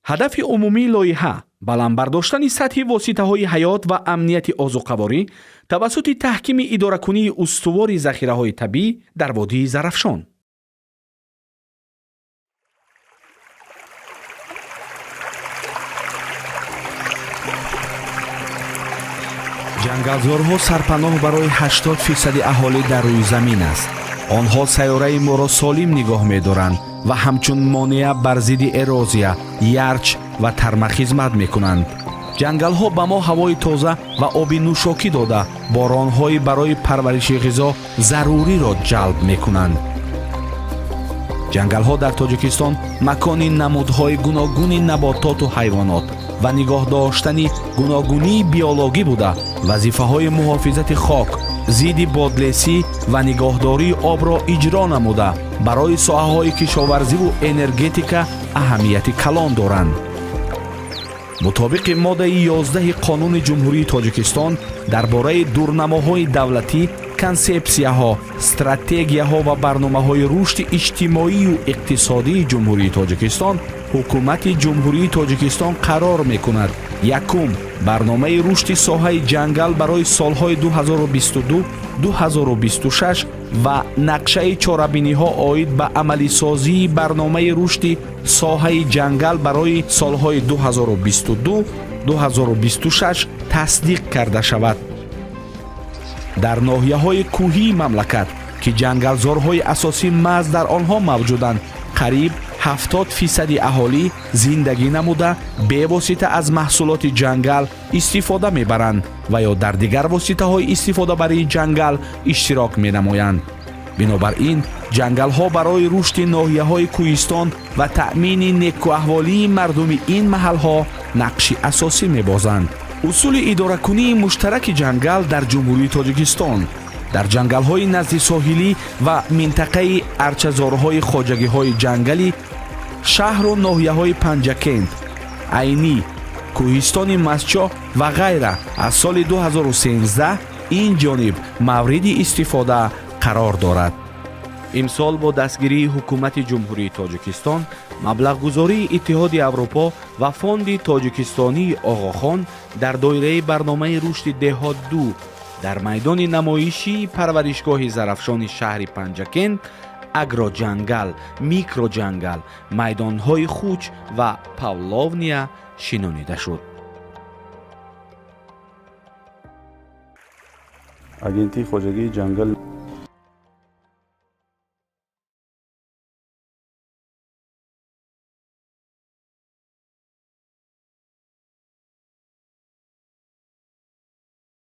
ҳадафи умумии лоиҳа баландбардоштани сатҳи воситаҳои ҳаёт ва амнияти озуқаворӣ тавассути таҳкими идоракунии устувори захираҳои табиӣ дар водии Зарафшон. ҷангалзорҳо сарпаноҳ барои 80% аҳолӣ дар рӯи замин аст. онҳо сайёраи моро солим нигоҳ медоранд ва ҳамчун монеа бар зидди эрозия, ярч ва тарма хизмат мекунанд. ҷангалҳо ба мо ҳавои тоза ва оби нӯшокӣ дода, боронҳои барои парвариши ғизо заруриро ҷалб мекунанд. ҷангалҳо дар Тоҷикистон макони намудҳои гуногуни набототу ҳайвонот ва нигоҳ доштани гуногунии биологӣ буда, вазифаҳои муҳофизати хок, зидди бодлесӣ ва нигоҳдории обро иҷро намуда, барои соҳаҳои кишоварзиву энергетика аҳамияти калон доранд. мутобиқи моддаи 11 Қонуни Ҷумҳурии Тоҷикистон дар бораи дурнамоҳои давлатӣ, консепсияҳо, стратегияҳо ва барномаҳои рушди иҷтимоию иқтисодии Ҷумҳурии Тоҷикистон, ҳукумати Ҷумҳурии Тоҷикистон қарор мекунад: 1. Барномаи рушди соҳаи ҷангал барои солҳои 2022-2026 ва нақшаи чорабиниҳо оид ба амалисозии барномаи рушди соҳаи ҷангал барои солҳои 2022-2026 тасдиқ карда шавад. дар ноҳияҳои кӯҳии мамлакат ки ҷангалзорҳои асосӣ маҳз дар онҳо мавҷуданд, қариб 70% аҳолӣ зиндагӣ намуда бевосита аз маҳсулоти ҷангал истифода мебаранд ва ё дар дигар воситаҳои истифодабарии ҷангал иштирок менамоянд. бинобар ин ҷангалҳо барои рушди ноҳияҳои кӯҳистон ва таъмини некуаҳволии мардуми ин маҳалҳо нақши асосӣ мебозанд. усули идоракунии муштараки ҷангал дар Ҷумҳурии Тоҷикистон дар ҷангалҳои назди соҳилӣ ва минтақаи арчазорҳои хоҷагиҳои ҷангали шаҳру ноҳияҳои Панҷакент, Айнӣ, кӯҳистони Масчоҳ ва ғайра аз соли 2013 ин ҷониб мавриди истифода қарор дорад. имсол бо дастгирии ҳукумати Ҷумҳурии Тоҷикистон, маблағгузории Иттиҳоди Аврупо ва фонди тоҷикистонии Оғохон дар доираи барномаи рушди деҳот-2 дар майдони намоишии парваришгоҳи Зарафшони шаҳри Панҷакент агроҷангал, микроҷангал, майдонҳои хуч ва павловния шинонида шуд. агенти хоҷагии ҷангал